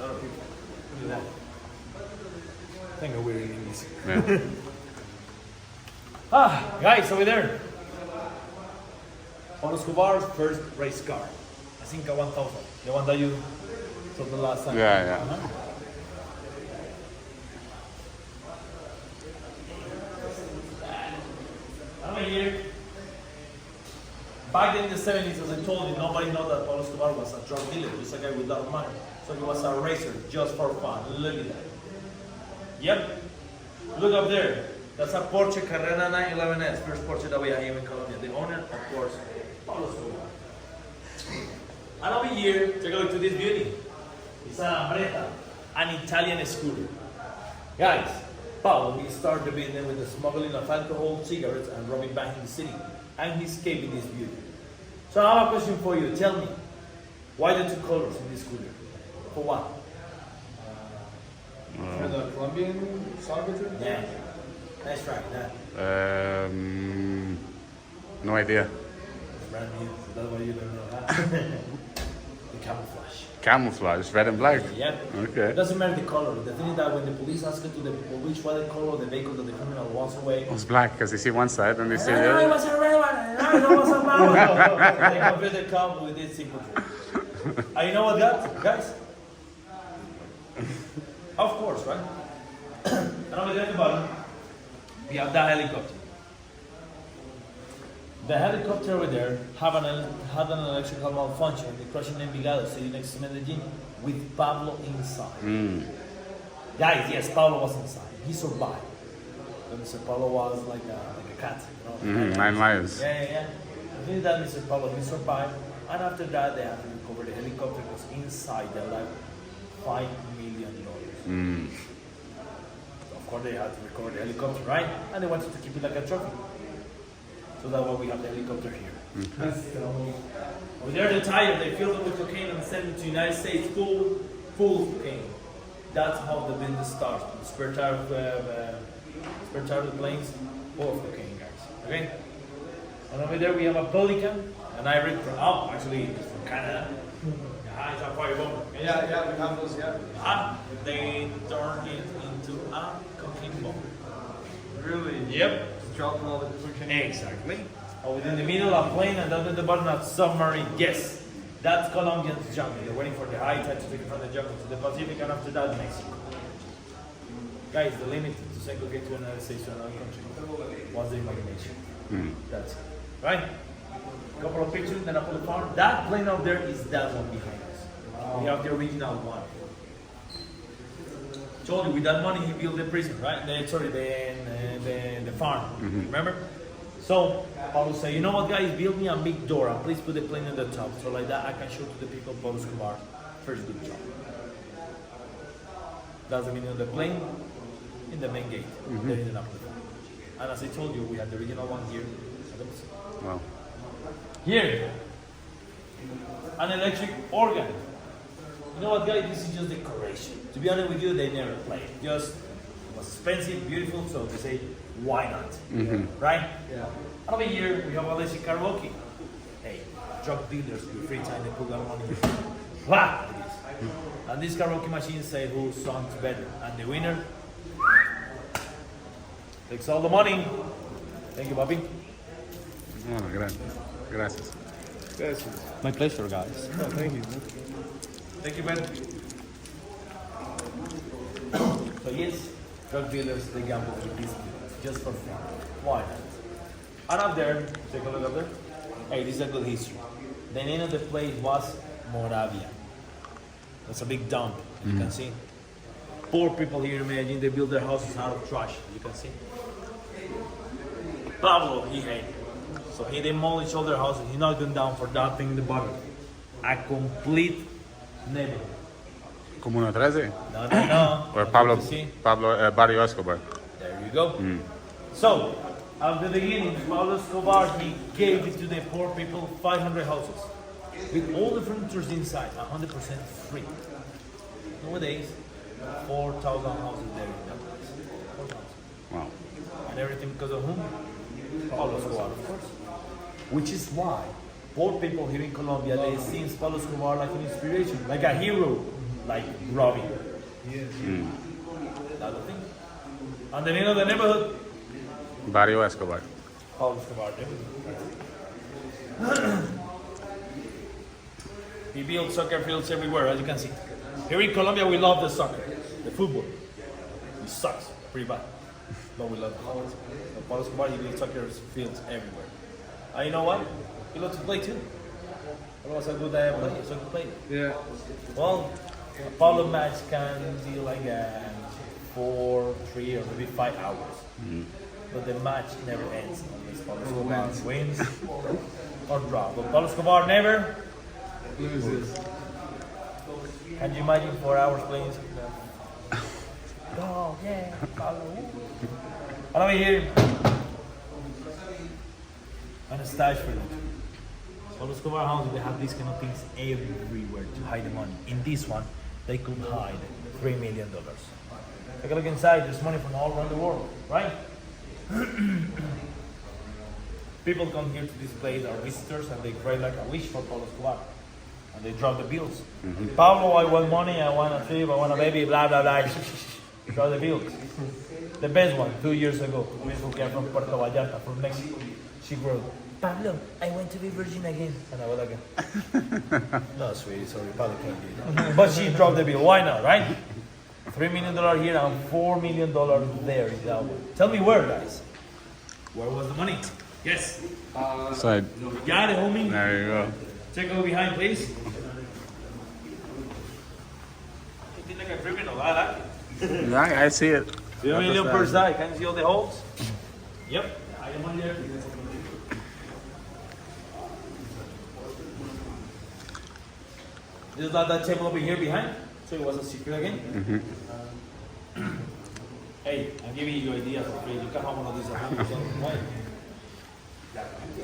lot of people. Look at that. I think we're in this. Yeah. Guys, over there. Pablo Escobar's first race car. I think a 1000. The one that you saw the last time. Yeah. I'm here. Back in the 70s, as I told you, nobody knew that Pablo Escobar was a drug dealer. He was a guy with a lot of money. So he was a racer just for fun. Look at that. Yep. Look up there. That's a Porsche Carrera 911S, first Porsche that we have here in Colombia. The owner, of course, Pablo Escobar. And over here, take a look to this beauty. It's an Ambretta, an Italian scooter. Guys, Pablo, he started the business with the smuggling of alcohol, cigarettes, and robbing banks in the city. And he escaped in this beauty. So I have a question for you. Tell me, why the two colors in this scooter? For what? For the Colombian soccer team? Yeah, that's right. That. No idea. It's brand new. So that's why you don't know that. The camouflage. Camouflage, red and black. Yeah. Okay. It doesn't matter the color. The thing is that when the police ask you to the which was the color of the vehicle that the criminal wants away. It's black because they see one side and they see the It other. was a red one. No, it was a black one. They confuse the cop with this signature. And you know what, guys? Of course, right? And over there at the bottom, we have the helicopter. The helicopter over there had an electrical malfunction in the crushing Envigado city next to Medellín with Pablo inside. Guys, yes, Pablo was inside. He survived. But Mr. Pablo was like a cat. You know? 9 lives. Yeah. I think that Mr. Pablo, he survived. And after that, they had to recover the helicopter because inside there were like $5 million. So of course, they had to recover the helicopter, right? And they wanted to keep it like a trophy. So that's why we have the helicopter here. Over there, the tire, they filled it with cocaine and sent it to the United States full of cocaine. That's how the business starts. The spare tire of the planes, full of cocaine, guys. Okay? And over there, we have a Pelican, an ivory from, actually, it's from Canada. Yeah, it's a fire bomber. Yeah, we have those, yeah. They turned it into a cocaine bomb. Really? Yep. Dropping all the cocaine. Exactly. Within the middle of a plane and down at the bottom of submarine. Yes, that's Colombian's jungle. They're waiting for the high tide to take it from the jungle to the Pacific and after that Mexico. Guys, the limit to segregate to another state to another country was the imagination. That's it. Right? Couple of pictures, then I put the farm. That plane out there is that one behind us. We have the original one. Told you, with that money he built the prison, right? The farm. Remember? So Pablo said, you know what, guys, build me a big door and please put the plane on the top. So like that I can show to the people Pablo Escobar first good job. That's the meaning of the plane in the main gate. There in the Napoli. And as I told you, we have the original one here. Wow. Here, an electric organ. You know what, guys? This is just decoration. To be honest with you, they never played. Just it was expensive, beautiful, so they say, why not? Right? Yeah. And over here, we have Audacious karaoke. Hey, drug dealers with free time, they put that money in. Wow! And this karaoke machine say who songs better. And the winner takes all the money. Thank you, Bobby. Oh, gracias. Gracias. My pleasure, guys. Oh, thank you. Thank you, Ben. So yes, drug dealers, they gamble with these people, just for fun. Why not? And up there, take a look up there. Hey, this is a good history. The name of the place was Moravia. That's a big dump, you can see. Poor people here in Medellín, they build their houses out of trash, you can see. Pablo, he hated. So he demolished all their houses. He knocked them down for that thing in the bottom. A complete neighborhood. Como 113? No. Or Pablo Escobar. There you go. So, at the beginning, Pablo Escobar, he gave it to the poor people, 500 houses. With all the furniture inside, 100% free. Nowadays, 4,000 houses there in that place. 4,000. Wow. And everything because of whom? Pablo Escobar, of course. Which is why poor people here in Colombia, they see Pablo Escobar like an inspiration, like a hero. like robbing. That's the thing. And the name of the neighborhood? Barrio Escobar. Pablo Escobar. He built soccer fields everywhere, as you can see. Here in Colombia, we love the soccer, the football. It sucks pretty bad, but we love it. So Pablo Escobar, he built soccer fields everywhere. And you know what? He loves to play too. It was a good player, he's a good player. Yeah. Well, a Pablo match can be like 4, 3, or maybe 5 hours. But the match never ends unless Pablo Escobar wins or draw. But Pablo Escobar never Loses. Can you imagine 4 hours playing? Oh, yeah, Pablo. And over here, and a stash for you. Pablo Escobar house, they have these kind of things everywhere to hide the money. In this one, they could hide $3 million. Take a look inside, there's money from all around the world, right? People come here to this place, are visitors, and they pray like a wish for Pablo Escobar. And they drop the bills. Pablo, I want money, I want a trip, I want a baby, blah, blah, blah. Drop the bills. The best one, 2 years ago, a miss who came from Puerto Vallarta, from Mexico. She wrote, Pablo, I want to be virgin again. And I was like, no, sweetie, sorry, Pablo can't do that. But she dropped the bill. Why not, right? $3 million here and $4 million there in that one. Tell me where, guys. Where was the money? Yes. Side. Got it, homie. There you go. Take a look behind, please. You think like a criminal, I like it. Yeah, I see it. 2 million per side. Can you see all the holes? Yep. I am on there. This is like that table over here behind. So it was a secret again. Hey, I'm giving you ideas for free. You can have one of these at home.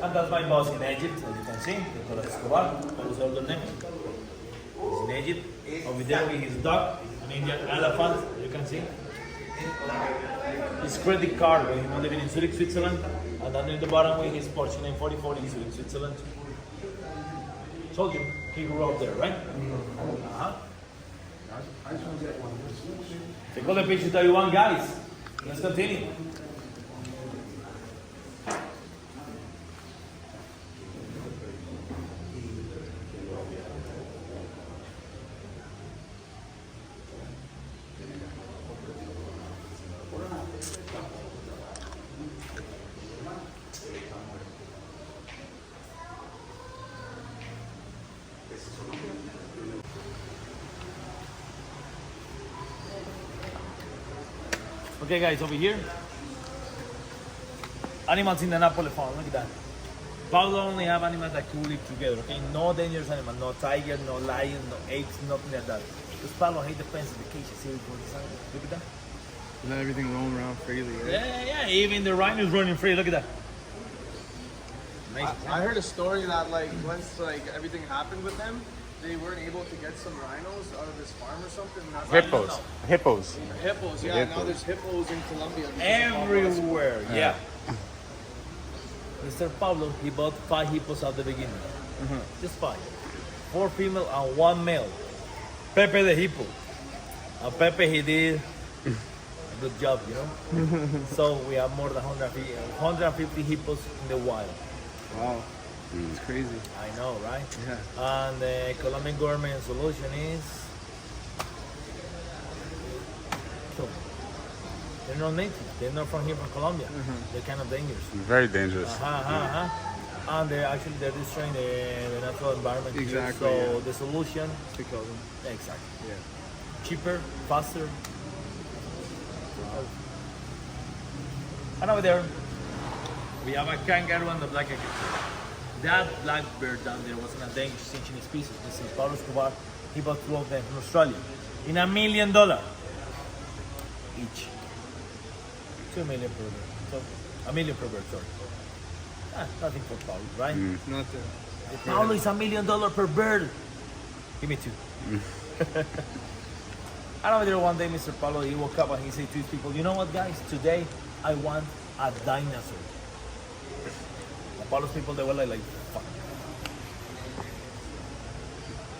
And that's my boss in Egypt, as you can see. Pablo Escobar, Pablo's older name. He's in Egypt. Over there with his dog, an Indian elephant, you can see. His credit card when he was living in Zurich, Switzerland. And then in the bottom with his Porsche 944 in Zurich, Switzerland. Told you, he grew up there, right? Take all the pictures that you want, guys. Let's continue. Okay, guys, over here. Animals in the Napoli farm, look at that. Pablo only have animals that could live together, okay? No dangerous animal, no tiger, no lion, no apes, nothing like that. Because Pablo hates the fences, the cages, see what inside. Look at that. Let everything roam around freely, right? Yeah, even the rhino is running free, look at that. Amazing. I heard a story that once everything happened with them, they weren't able to get some rhinos out of this farm or something. And that's Hippos. Hippos. Hippos, yeah. Hippos. Now there's hippos in Colombia. Everywhere, yeah. Mr. Pablo, he bought 5 hippos at the beginning. Just 5. 4 female and 1 male. Pepe the hippo. And Pepe, he did a good job, you know? So we have more than 150 hippos in the wild. Wow. It's crazy. I know, right? Yeah. And the Colombian government solution is... So, they're not native. They're not from here, from Colombia. They're kind of dangerous. Very dangerous. And they're destroying the natural environment. Exactly, Here. So yeah. the solution, To kill them. exactly, Yeah. cheaper, faster. And over there, we have a kangaroo and a black kangaroo. That black bird down there was an endangered indigenous species. This is Pablo Escobar. He bought 2 of them from Australia in $1 million each. 2 million per bird. So, $1 million per bird, sorry. Nothing for Pablo, right? Nothing. Pablo is $1 million per bird. Give me 2. And over there one day, Mr. Pablo, he woke up and he said to his people, you know what, guys? Today, I want a dinosaur. The Pablo's people, they were like fuck.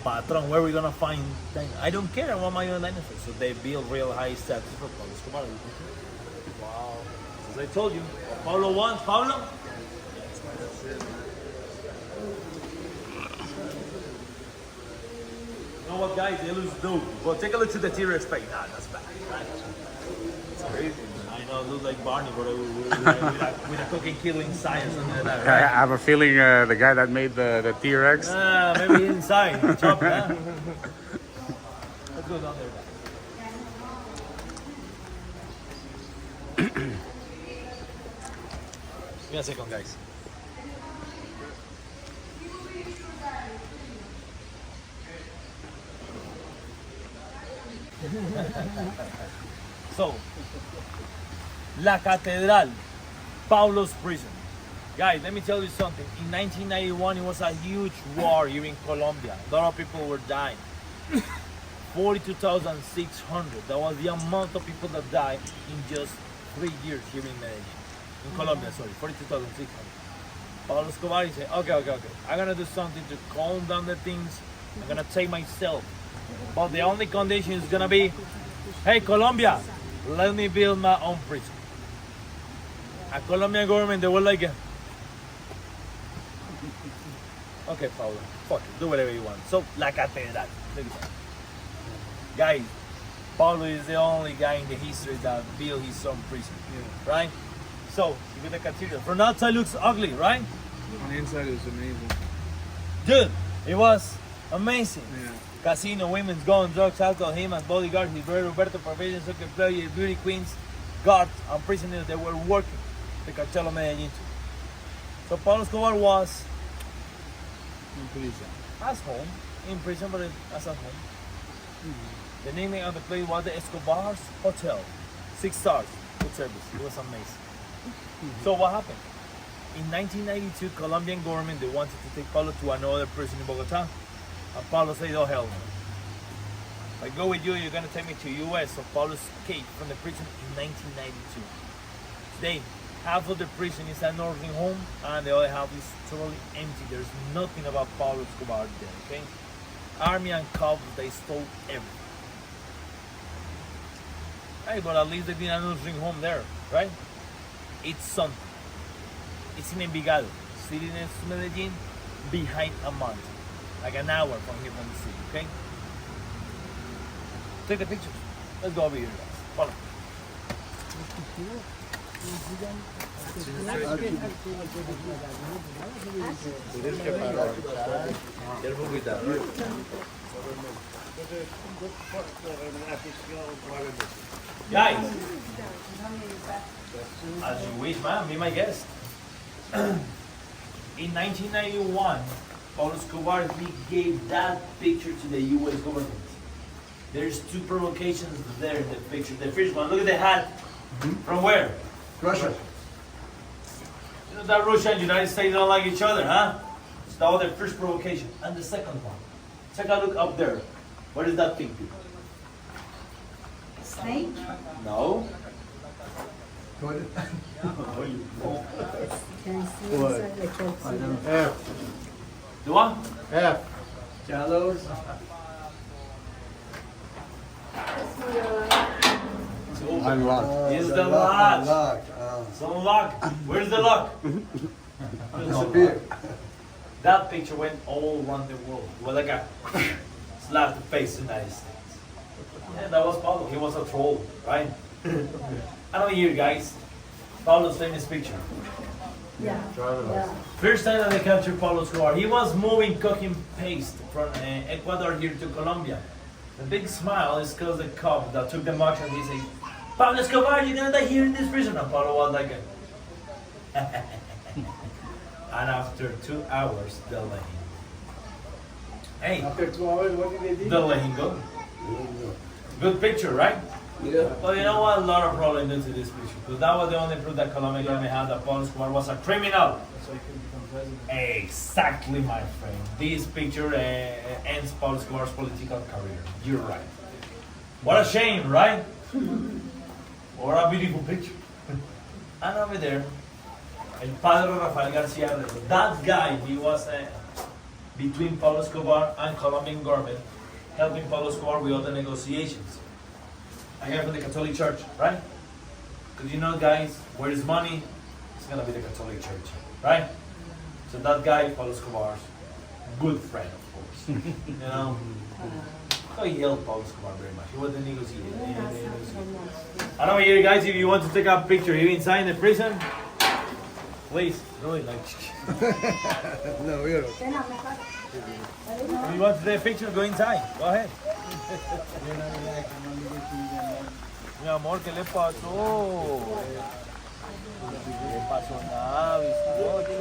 Patron, where are we gonna find dinosaurs? I don't care, I want my own dinosaurs. So they build real high statues for Pablo Escobar. Wow. As I told you, what Pablo wants, Pablo? That's it, man. You know what, guys? They lose dope. Well, take a look to the T-Rex page. Nah, that's bad. It's crazy. I know, it looks like Barney, but with a cooking killing science and that. I Right? have a feeling the guy that made the T-Rex. Maybe inside. Chop, huh? Let's go down there. Give me a second, guys. So, La Catedral, Pablo's prison. Guys, let me tell you something. In 1991, it was a huge war here in Colombia. A lot of people were dying. 42,600. That was the amount of people that died in just 3 years here in Medellín. In Colombia, sorry, 42,600. Pablo Escobar said, okay. I'm gonna do something to calm down the things. I'm gonna take myself. But the only condition is gonna be, hey, Colombia, let me build my own prison. A Colombian government, they were like, okay, Pablo, fuck it, do whatever you want. So, La Catedral. Look at that. Guys, Pablo is the only guy in the history that built his own prison, right? So, you get the cathedral. From outside looks ugly, right? On the inside, it was amazing. Dude, it was amazing. Yeah. Casino, women's gone, drugs, alcohol, him and bodyguards, his brother Roberto, provisions, soccer players, beauty queens, guards, and prisoners. They were working the cartel of Medellín too. So Pablo Escobar was In prison. as home, in prison, but as at home. The name of the place was the Escobar's Hotel. 6 stars, good service. It was amazing. So what happened? In 1992, Colombian government, they wanted to take Pablo to another prison in Bogota. And Pablo said, oh hell no. If I go with you, you're gonna take me to US. So Pablo escaped from the prison in 1992. Today, half of the prison is a nursing home and the other half is totally empty. There's nothing about Pablo Escobar there, okay? Army and cops, they stole everything. Hey, but at least they did a nursing home there, right? It's something. It's in Envigado, city next to Medellín, behind a mountain. Like an hour from here from the city, okay? Take the pictures. Let's go over here, guys. Follow. Careful with that. Guys, as you wish, man, be my guest. In 1991, Pablo Escobar, he gave that picture to the US government. There's 2 provocations there in the picture. The first one, look at the hat. From where? Russia. You know that Russia and United States don't like each other, huh? So that was the first provocation. And the second one, take a look up there. What is that pink people? Snake? No. What? Can I see inside? I can't see. F. The one? F. Shallows. Unlocked. Is the lock. Unlocked. It's unlocked. Where's the lock? Disappeared. That picture went all around the world. It was like a slap the face to the United States. Yeah, that was Pablo. He was a troll, right? Another year, guys. Pablo's famous picture. Yeah. Yeah. First time that they captured Pablo Escobar, he was moving cooking paste from Ecuador here to Colombia. The big smile is because the cop that took the marks and he said, Pablo Escobar, you're gonna die here in this prison. And Pablo was like, and after 2 hours, they'll let him. Hey, After 2 hours, what did they do? they'll let him go. Good picture, right? Yeah. Well, you know what? A lot of problem due to this picture. Because that was the only proof that Colombia government had that Pablo Escobar was a criminal. So he could become president. Exactly, my friend. This picture ends Pablo Escobar's political career. You're right. What a shame, right? What a beautiful picture. And over there, El Padre Rafael García. That guy, he was between Pablo Escobar and Colombian government, helping Pablo Escobar with all the negotiations. I have from the Catholic Church, right? Because you know, guys, where is money? It's gonna be the Catholic Church, right? So that guy, Pablo Escobar's good friend, of course. You know, so he helped Pablo Escobar very much. He was the negotiator. I don't know, you guys, if you want to take a picture here inside the prison, please do it. Like, No, we don't. if you want to take a picture, go inside. Go ahead. Mi amor, ¿qué le pasó? ¿Qué le pasó? Nada, bizcocho.